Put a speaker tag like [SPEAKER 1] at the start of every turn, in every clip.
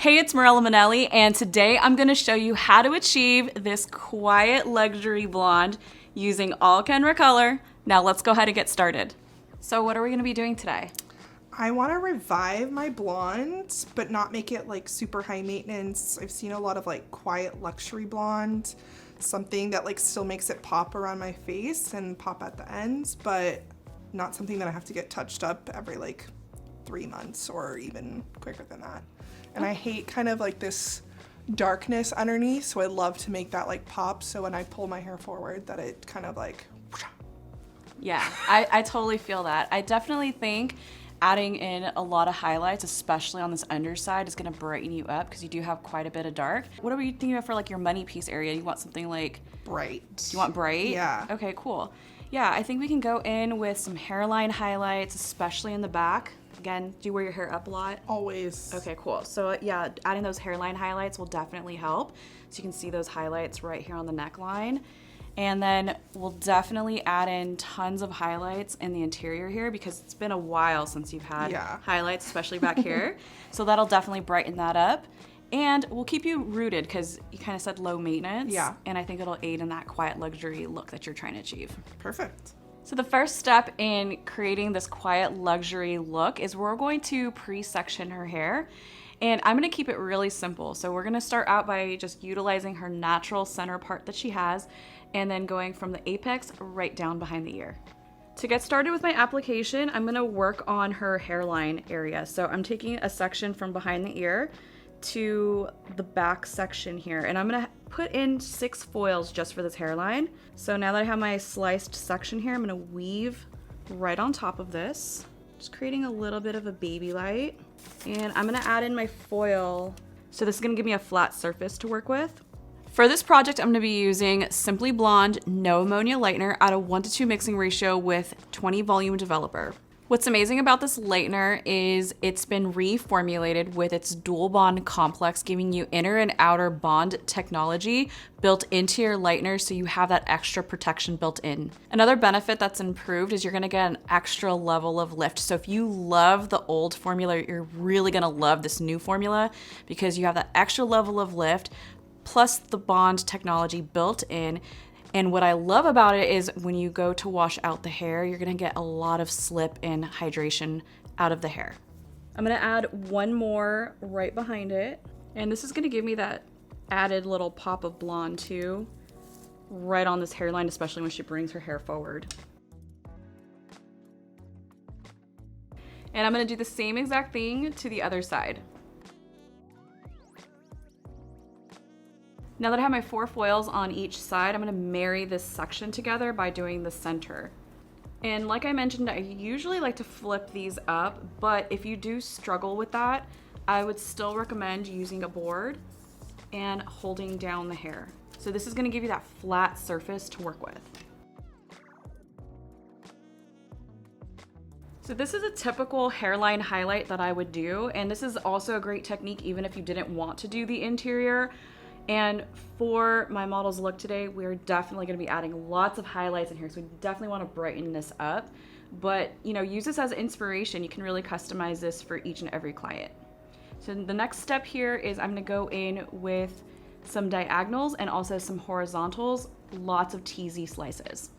[SPEAKER 1] Hey, it's Mirella, and today I'm going to show you how to achieve this quiet luxury blonde using all Kenra color. Now let's go ahead and get started. So what are we going to be doing today?
[SPEAKER 2] I want to revive my blonde, but not make it like super high maintenance. I've seen a lot of like quiet luxury blonde, something that like still makes it pop around my face and pop at the ends, but not something that I have to get touched up every like 3 months or even quicker than that. And I hate kind of like this darkness underneath, so I love to make that like pop, so when I pull my hair forward that it kind of like...
[SPEAKER 1] Yeah, I totally feel that. I definitely think adding in a lot of highlights, especially on this underside, is gonna brighten you up because you do have quite a bit of dark. What are you thinking about for like your money piece area? You want something like...
[SPEAKER 2] bright.
[SPEAKER 1] You want bright?
[SPEAKER 2] Yeah.
[SPEAKER 1] Okay, cool. Yeah, I think we can go in with some hairline highlights, especially in the back. Again, do you wear your hair up a lot?
[SPEAKER 2] Always.
[SPEAKER 1] Okay, cool. So yeah, adding those hairline highlights will definitely help. So you can see those highlights right here on the neckline. And then we'll definitely add in tons of highlights in the interior here because it's been a while since you've had highlights, especially back here. So that'll definitely brighten that up. And we'll keep you rooted because you kind of said low maintenance.
[SPEAKER 2] Yeah.
[SPEAKER 1] And I think it'll aid in that quiet luxury look that you're trying to achieve.
[SPEAKER 2] Perfect.
[SPEAKER 1] So the first step in creating this quiet luxury look is we're going to pre-section her hair. And I'm gonna keep it really simple. So we're gonna start out by just utilizing her natural center part that she has and then going from the apex right down behind the ear. To get started with my application, I'm gonna work on her hairline area. So I'm taking a section from behind the ear to the back section here, and I'm gonna put in 6 foils just for this hairline. So now that I have my sliced section here, I'm gonna weave right on top of this, just creating a little bit of a baby light. And I'm gonna add in my foil. So this is gonna give me a flat surface to work with. For this project, I'm gonna be using Simply Blonde No Ammonia Lightener at a 1:2 mixing ratio with 20 volume developer. What's amazing about this lightener is it's been reformulated with its dual bond complex, giving you inner and outer bond technology built into your lightener, so you have that extra protection built in. Another benefit that's improved is you're gonna get an extra level of lift. So if you love the old formula, you're really gonna love this new formula because you have that extra level of lift plus the bond technology built in. And what I love about it is when you go to wash out the hair, you're gonna get a lot of slip and hydration out of the hair. I'm gonna add one more right behind it. And this is gonna give me that added little pop of blonde too, right on this hairline, especially when she brings her hair forward. And I'm gonna do the same exact thing to the other side. Now that I have my 4 foils on each side, I'm gonna marry this section together by doing the center. And like I mentioned, I usually like to flip these up, but if you do struggle with that, I would still recommend using a board and holding down the hair. So this is gonna give you that flat surface to work with. So this is a typical hairline highlight that I would do, and this is also a great technique even if you didn't want to do the interior. And for my model's look today, we're definitely gonna be adding lots of highlights in here, so we definitely wanna brighten this up. But you know, use this as inspiration. You can really customize this for each and every client. So the next step here is I'm gonna go in with some diagonals and also some horizontals, lots of teasy slices.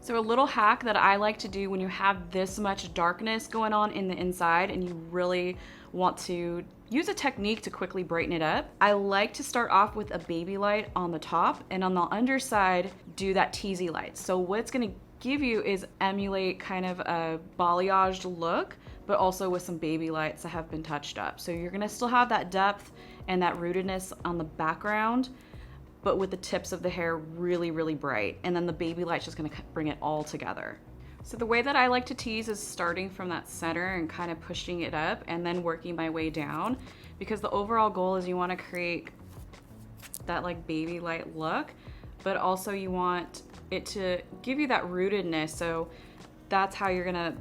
[SPEAKER 1] So a little hack that I like to do when you have this much darkness going on in the inside and you really want to use a technique to quickly brighten it up, I like to start off with a baby light on the top and on the underside do that Teasylights. So what it's gonna give you is emulate kind of a balayaged look, but also with some baby lights that have been touched up. So you're gonna still have that depth and that rootedness on the background, but with the tips of the hair really, really bright. And then the baby light's just gonna bring it all together. So the way that I like to tease is starting from that center and kind of pushing it up and then working my way down, because the overall goal is you want to create that like baby light look, but also you want it to give you that rootedness. So that's how you're gonna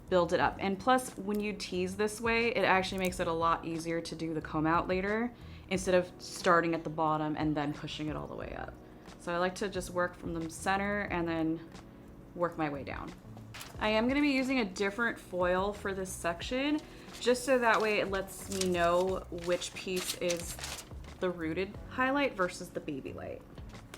[SPEAKER 1] build it up. And plus, when you tease this way, it actually makes it a lot easier to do the comb out later instead of starting at the bottom and then pushing it all the way up. So I like to just work from the center and then work my way down. I am gonna be using a different foil for this section, just so that way it lets me know which piece is the rooted highlight versus the baby light.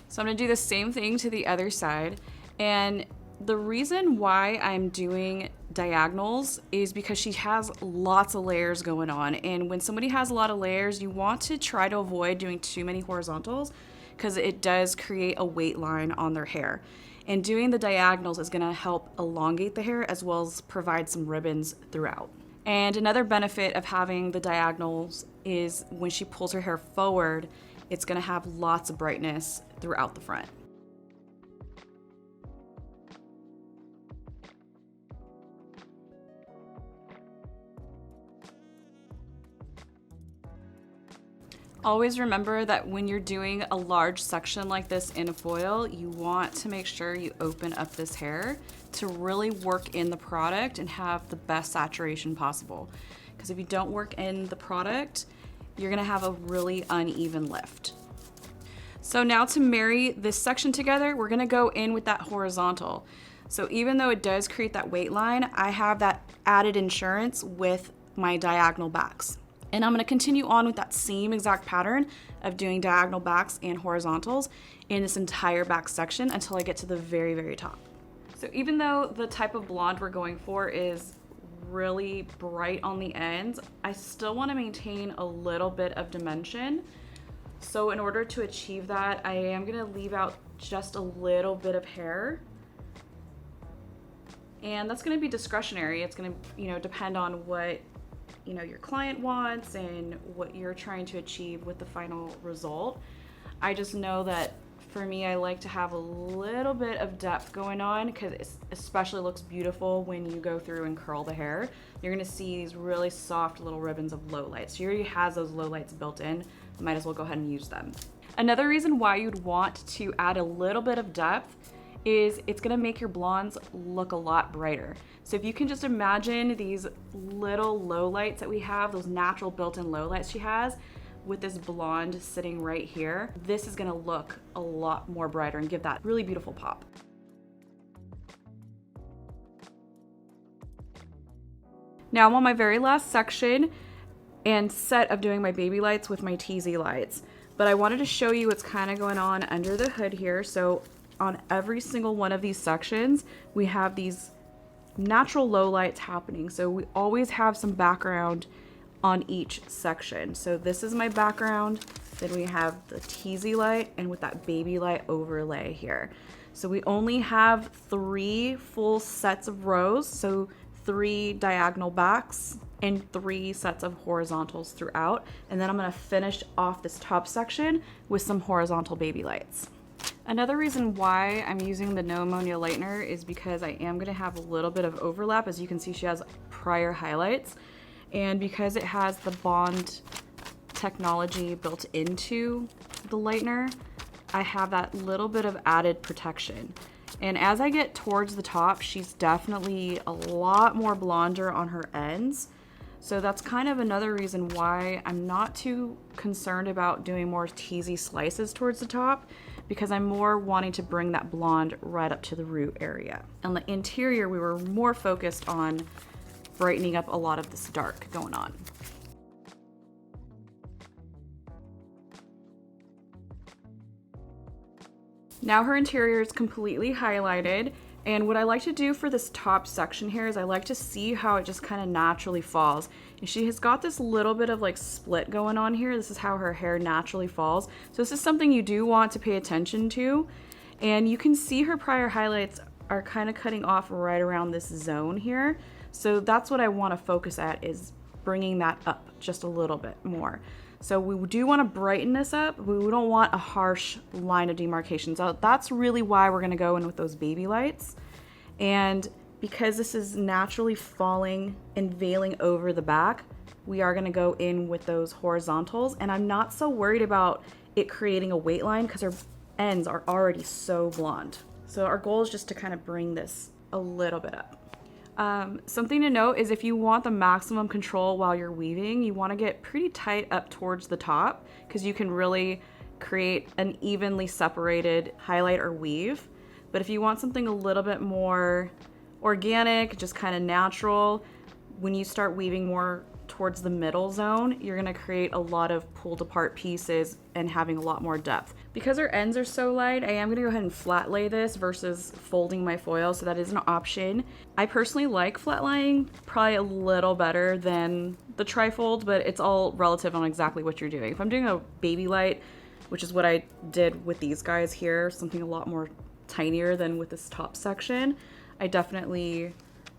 [SPEAKER 1] So I'm gonna do the same thing to the other side. And the reason why I'm doing diagonals is because she has lots of layers going on. And when somebody has a lot of layers, you want to try to avoid doing too many horizontals because it does create a weight line on their hair. And doing the diagonals is gonna help elongate the hair as well as provide some ribbons throughout. And another benefit of having the diagonals is when she pulls her hair forward, it's gonna have lots of brightness throughout the front. Always remember that when you're doing a large section like this in a foil, you want to make sure you open up this hair to really work in the product and have the best saturation possible. Because if you don't work in the product, you're gonna have a really uneven lift. So now to marry this section together, we're gonna go in with that horizontal. So even though it does create that weight line, I have that added insurance with my diagonal backs. And I'm gonna continue on with that same exact pattern of doing diagonal backs and horizontals in this entire back section until I get to the very, very top. So even though the type of blonde we're going for is really bright on the ends, I still wanna maintain a little bit of dimension. So in order to achieve that, I am gonna leave out just a little bit of hair. And that's gonna be discretionary. It's gonna, depend on what your client wants and what you're trying to achieve with the final result. I just know that for me, I like to have a little bit of depth going on because it especially looks beautiful when you go through and curl the hair. You're gonna see these really soft little ribbons of lowlights. She already has those lowlights built in. Might as well go ahead and use them. Another reason why you'd want to add a little bit of depth is it's gonna make your blondes look a lot brighter. So if you can just imagine these little lowlights that we have, those natural built-in lowlights she has, with this blonde sitting right here, this is gonna look a lot more brighter and give that really beautiful pop. Now I'm on my very last section and set of doing my baby lights with my Teasylights. But I wanted to show you what's kind of going on under the hood here. So on every single one of these sections, we have these natural low lights happening. So we always have some background on each section. So this is my background. Then we have the Teasy light and with that baby light overlay here. So we only have 3 full sets of rows. So 3 diagonal backs and 3 sets of horizontals throughout. And then I'm gonna finish off this top section with some horizontal baby lights. Another reason why I'm using the No Ammonia Lightener is because I am gonna have a little bit of overlap. As you can see, she has prior highlights. And because it has the bond technology built into the lightener, I have that little bit of added protection. And as I get towards the top, she's definitely a lot more blonder on her ends. So that's kind of another reason why I'm not too concerned about doing more teasy slices towards the top, because I'm more wanting to bring that blonde right up to the root area. On the interior, we were more focused on brightening up a lot of this dark going on. Now her interior is completely highlighted, and what I like to do for this top section here is I like to see how it just kind of naturally falls. And she has got this little bit of like split going on here. This is how her hair naturally falls. So this is something you do want to pay attention to. And you can see her prior highlights are kind of cutting off right around this zone here. So that's what I want to focus at, is bringing that up just a little bit more. So we do want to brighten this up. We don't want a harsh line of demarcation. So that's really why we're going to go in with those baby lights. And because this is naturally falling and veiling over the back, we are going to go in with those horizontals. And I'm not so worried about it creating a weight line because our ends are already so blonde. So our goal is just to kind of bring this a little bit up. Something to note is if you want the maximum control while you're weaving, you want to get pretty tight up towards the top because you can really create an evenly separated highlight or weave. But if you want something a little bit more organic, just kind of natural. When you start weaving more towards the middle zone, you're gonna create a lot of pulled apart pieces and having a lot more depth. Because our ends are so light, I am gonna go ahead and flat lay this versus folding my foil, so that is an option. I personally like flat lying probably a little better than the trifold, but it's all relative on exactly what you're doing. If I'm doing a baby light, which is what I did with these guys here, something a lot more tinier than with this top section, I definitely,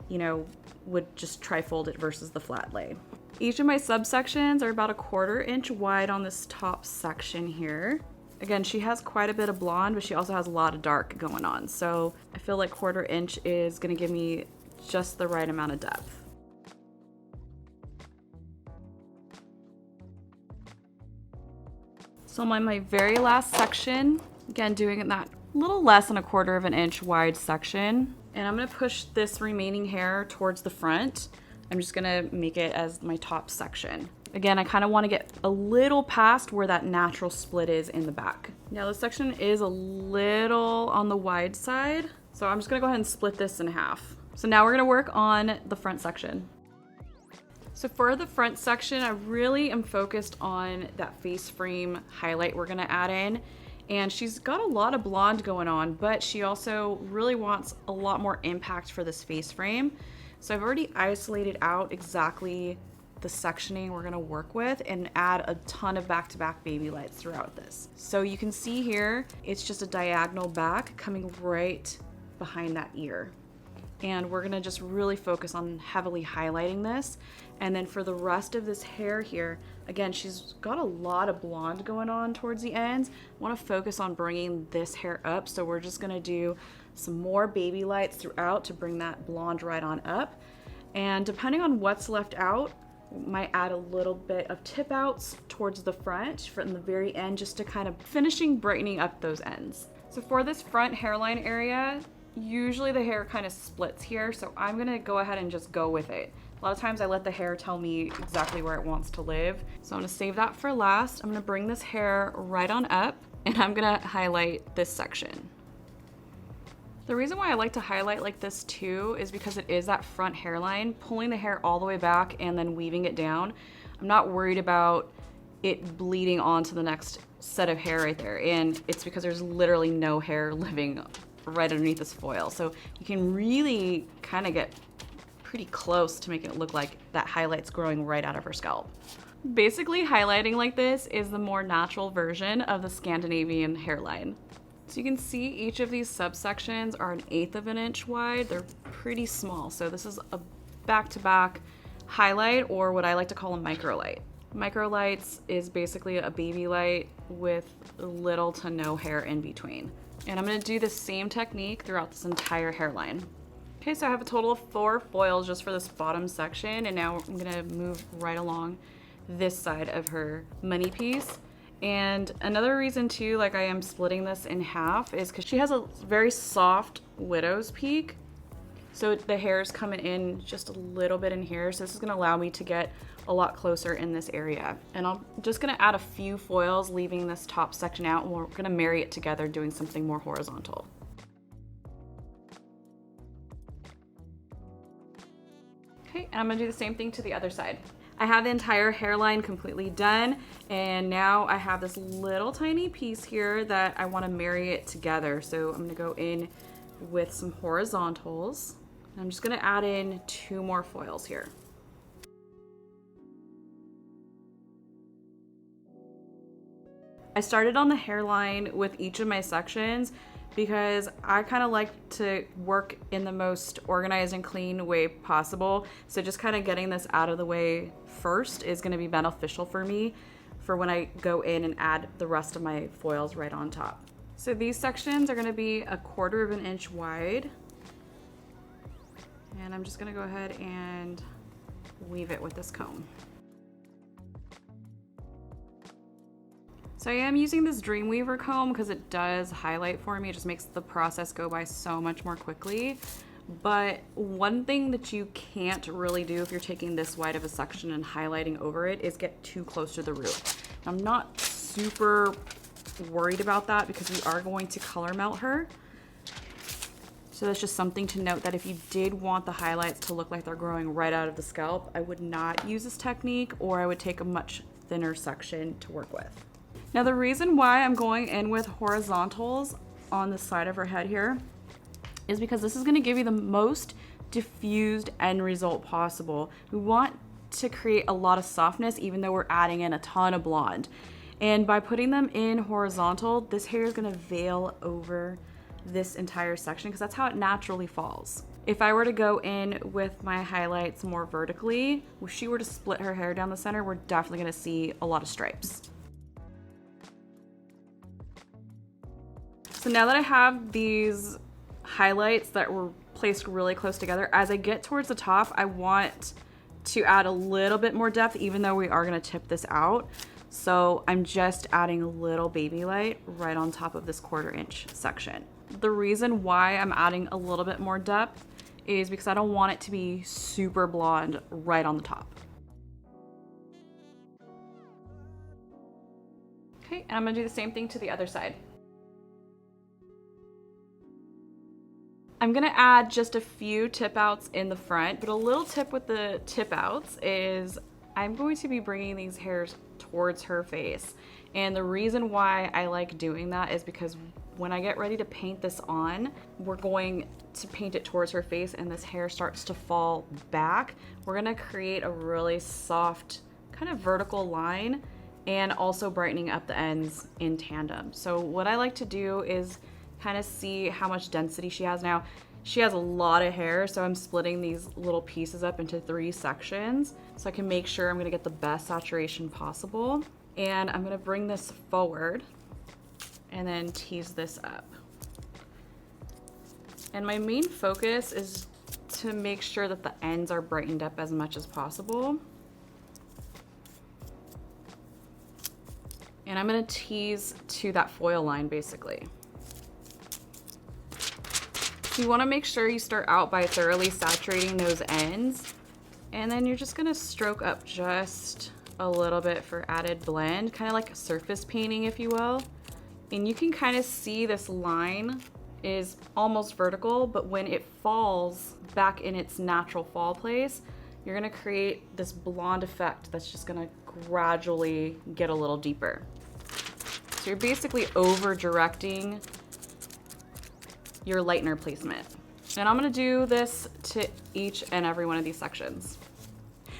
[SPEAKER 1] you know, would just trifold it versus the flat lay. Each of my subsections are about 1/4 inch wide on this top section here. Again, she has quite a bit of blonde, but she also has a lot of dark going on. So I feel like 1/4 inch is gonna give me just the right amount of depth. So I'm on my very last section, again, doing that little less than 1/4 inch wide section. And I'm gonna push this remaining hair towards the front. I'm just gonna make it as my top section. Again, I kind of want to get a little past where that natural split is in the back. Now this section is a little on the wide side, so I'm just gonna go ahead and split this in half. So now we're gonna work on the front section. So for the front section, I really am focused on that face frame highlight we're gonna add in. And she's got a lot of blonde going on, but she also really wants a lot more impact for this face frame. So I've already isolated out exactly the sectioning we're gonna work with and add a ton of back-to-back baby lights throughout this. So you can see here, it's just a diagonal back coming right behind that ear. And we're gonna just really focus on heavily highlighting this. And then for the rest of this hair here, again, she's got a lot of blonde going on towards the ends. I wanna focus on bringing this hair up. So we're just gonna do some more baby lights throughout to bring that blonde right on up. And depending on what's left out, might add a little bit of tip outs towards the front from the very end, just to kind of finishing brightening up those ends. So for this front hairline area, usually the hair kind of splits here, so I'm gonna go ahead and just go with it. A lot of times I let the hair tell me exactly where it wants to live. So I'm gonna save that for last. I'm gonna bring this hair right on up and I'm gonna highlight this section. The reason why I like to highlight like this too is because it is that front hairline, pulling the hair all the way back and then weaving it down. I'm not worried about it bleeding onto the next set of hair right there. And it's because there's literally no hair living right underneath this foil. So you can really kind of get pretty close to making it look like that highlight's growing right out of her scalp. Basically, highlighting like this is the more natural version of the Scandinavian hairline. So you can see each of these subsections are 1/8 of an inch wide. They're pretty small. So this is a back-to-back highlight, or what I like to call a micro light. Micro lights is basically a baby light with little to no hair in between. And I'm gonna do the same technique throughout this entire hairline. Okay, so I have a total of 4 foils just for this bottom section, and now I'm gonna move right along this side of her money piece. And another reason too, like I am splitting this in half, is because she has a very soft widow's peak. So the hair is coming in just a little bit in here. So this is gonna allow me to get a lot closer in this area. And I'm just gonna add a few foils, leaving this top section out, and we're gonna marry it together, doing something more horizontal. Okay, and I'm gonna do the same thing to the other side. I have the entire hairline completely done, and now I have this little tiny piece here that I wanna marry it together. So I'm gonna go in with some horizontals. I'm just gonna add in 2 more foils here. I started on the hairline with each of my sections because I kind of like to work in the most organized and clean way possible. So just kind of getting this out of the way first is going to be beneficial for me for when I go in and add the rest of my foils right on top. So these sections are going to be 1/4 inch wide. And I'm just going to go ahead and weave it with this comb. So I am using this Dreamweaver comb because it does highlight for me. It just makes the process go by so much more quickly. But one thing that you can't really do if you're taking this wide of a section and highlighting over it is get too close to the root. I'm not super worried about that because we are going to color melt her. So that's just something to note, that if you did want the highlights to look like they're growing right out of the scalp, I would not use this technique, or I would take a much thinner section to work with. Now the reason why I'm going in with horizontals on the side of her head here is because this is going to give you the most diffused end result possible. We want to create a lot of softness even though we're adding in a ton of blonde. And by putting them in horizontal, this hair is going to veil over this entire section because that's how it naturally falls. If I were to go in with my highlights more vertically, if she were to split her hair down the center, we're definitely going to see a lot of stripes. So now that I have these highlights that were placed really close together, as I get towards the top, I want to add a little bit more depth, even though we are going to tip this out. So I'm just adding a little baby light right on top of this 1/4 inch section. The reason why I'm adding a little bit more depth is because I don't want it to be super blonde right on the top. Okay, and I'm gonna do the same thing to the other side. I'm gonna add just a few tip outs in the front, but a little tip with the tip outs is I'm going to be bringing these hairs towards her face. And the reason why I like doing that is because when I get ready to paint this on, we're going to paint it towards her face and this hair starts to fall back. We're gonna create a really soft kind of vertical line and also brightening up the ends in tandem. So what I like to do is kind of see how much density she has now. She has a lot of hair, so I'm splitting these little pieces up into 3 sections so I can make sure I'm gonna get the best saturation possible. And I'm gonna bring this forward and then tease this up. And my main focus is to make sure that the ends are brightened up as much as possible. And I'm gonna tease to that foil line basically. So you wanna make sure you start out by thoroughly saturating those ends, and then you're just gonna stroke up just a little bit for added blend, kind of like a surface painting, if you will. And you can kind of see this line is almost vertical, but when it falls back in its natural fall place, you're gonna create this blonde effect that's just gonna gradually get a little deeper. So you're basically over directing your lightener placement. And I'm gonna do this to each and every one of these sections.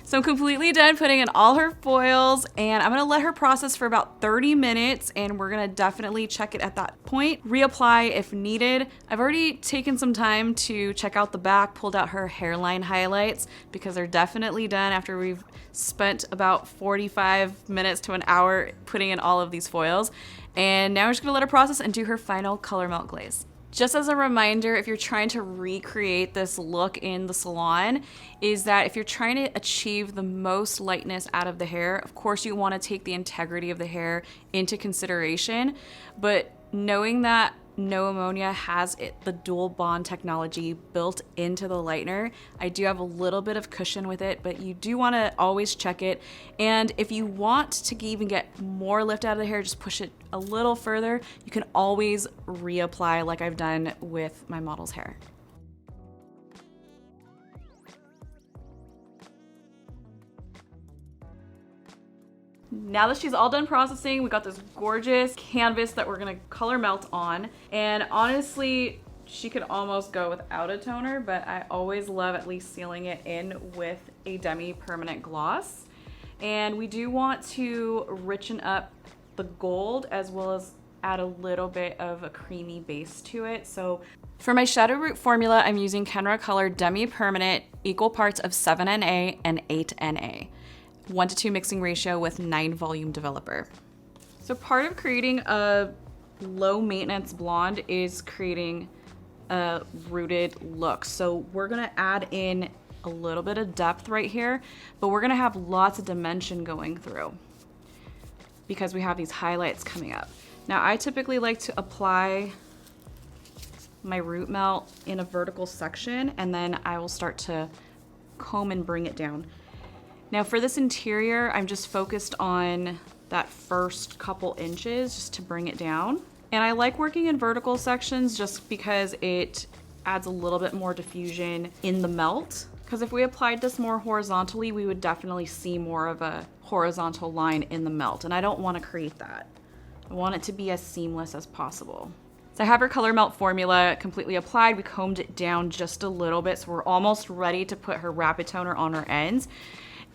[SPEAKER 1] So I'm completely done putting in all her foils, and I'm gonna let her process for about 30 minutes, and we're gonna definitely check it at that point, reapply if needed. I've already taken some time to check out the back, pulled out her hairline highlights because they're definitely done after we've spent about 45 minutes to an hour putting in all of these foils. And now we're just gonna let her process and do her final color melt glaze. Just as a reminder, if you're trying to recreate this look in the salon, is that if you're trying to achieve the most lightness out of the hair, of course you want to take the integrity of the hair into consideration, but knowing that No Ammonia has the dual bond technology built into the lightener, I do have a little bit of cushion with it, but you do want to always check it. And if you want to even get more lift out of the hair, just push it a little further. You can always reapply like I've done with my model's hair. Now that she's all done processing, we got this gorgeous canvas that we're gonna color melt on. And honestly, she could almost go without a toner, but I always love at least sealing it in with a Demi-permanent gloss. And we do want to richen up the gold as well as add a little bit of a creamy base to it. So for my Shadow Root formula, I'm using Kenra Color Demi-permanent, equal parts of 7NA and 8NA. 1:2 mixing ratio with 9 volume developer. So part of creating a low maintenance blonde is creating a rooted look. So we're gonna add in a little bit of depth right here, but we're gonna have lots of dimension going through because we have these highlights coming up. Now I typically like to apply my root melt in a vertical section, and then I will start to comb and bring it down. Now for this interior, I'm just focused on that first couple inches just to bring it down. And I like working in vertical sections just because it adds a little bit more diffusion in the melt. Because if we applied this more horizontally, we would definitely see more of a horizontal line in the melt, and I don't want to create that. I want it to be as seamless as possible. So I have our color melt formula completely applied. We combed it down just a little bit, so we're almost ready to put her rapid toner on her ends.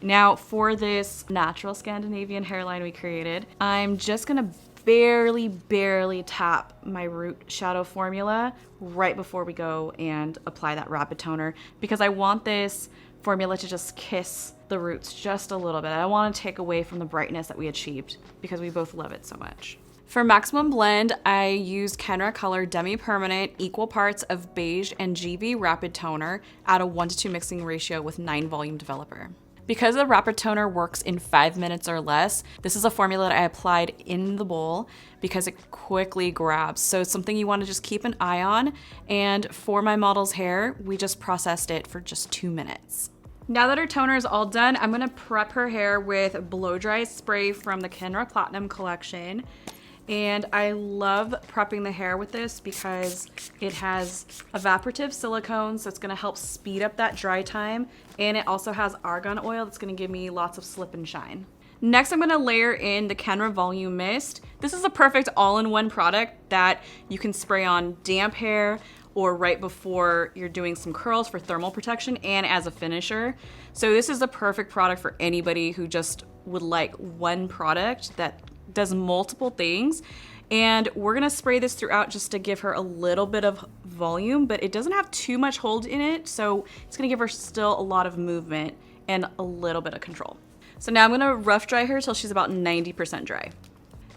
[SPEAKER 1] Now for this natural Scandinavian hairline we created, I'm just gonna barely tap my root shadow formula right before we go and apply that rapid toner, because I want this formula to just kiss the roots just a little bit. I don't want to take away from the brightness that we achieved because we both love it so much. For maximum blend, I used Kenra Color Demi-permanent, equal parts of Beige and GB Rapid Toner at a 1:2 mixing ratio with 9 volume developer. Because the rapid toner works in 5 minutes or less, this is a formula that I applied in the bowl because it quickly grabs. So it's something you want to just keep an eye on. And for my model's hair, we just processed it for just 2 minutes. Now that her toner is all done, I'm gonna prep her hair with blow dry spray from the Kenra Platinum collection. And I love prepping the hair with this because it has evaporative silicone, so it's gonna help speed up that dry time. And it also has argan oil that's gonna give me lots of slip and shine. Next, I'm gonna layer in the Kenra Volume Mist. This is a perfect all-in-one product that you can spray on damp hair or right before you're doing some curls for thermal protection and as a finisher. So this is a perfect product for anybody who just would like one product that does multiple things. And we're gonna spray this throughout just to give her a little bit of volume, but it doesn't have too much hold in it, so it's gonna give her still a lot of movement and a little bit of control. So now I'm gonna rough dry her till she's about 90% dry.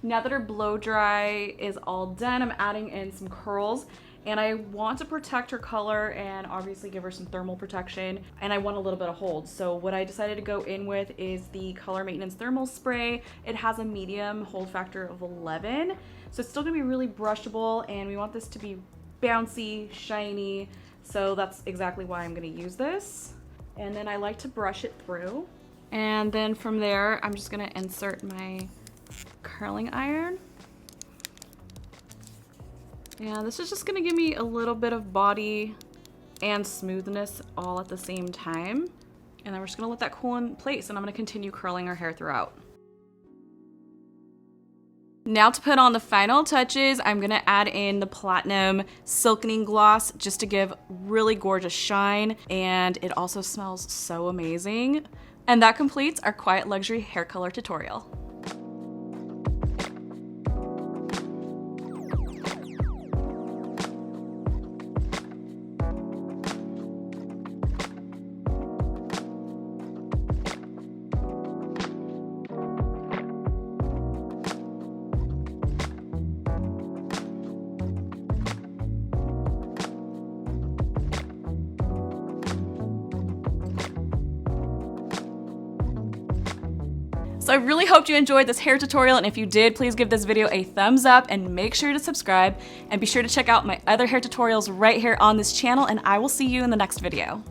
[SPEAKER 1] Now that her blow dry is all done, I'm adding in some curls. And I want to protect her color and obviously give her some thermal protection, and I want a little bit of hold. So what I decided to go in with is the Color Maintenance Thermal Spray. It has a medium hold factor of 11, so it's still gonna be really brushable, and we want this to be bouncy, shiny, so that's exactly why I'm gonna use this. And then I like to brush it through. And then from there, I'm just gonna insert my curling iron. Yeah, this is just gonna give me a little bit of body and smoothness all at the same time. And then we're just gonna let that cool in place, and I'm gonna continue curling her hair throughout. Now to put on the final touches, I'm gonna add in the Platinum Silkening Gloss just to give really gorgeous shine, and it also smells so amazing. And that completes our Quiet Luxury hair color tutorial. So I really hope you enjoyed this hair tutorial, and if you did, please give this video a thumbs up and make sure to subscribe, and be sure to check out my other hair tutorials right here on this channel, and I will see you in the next video.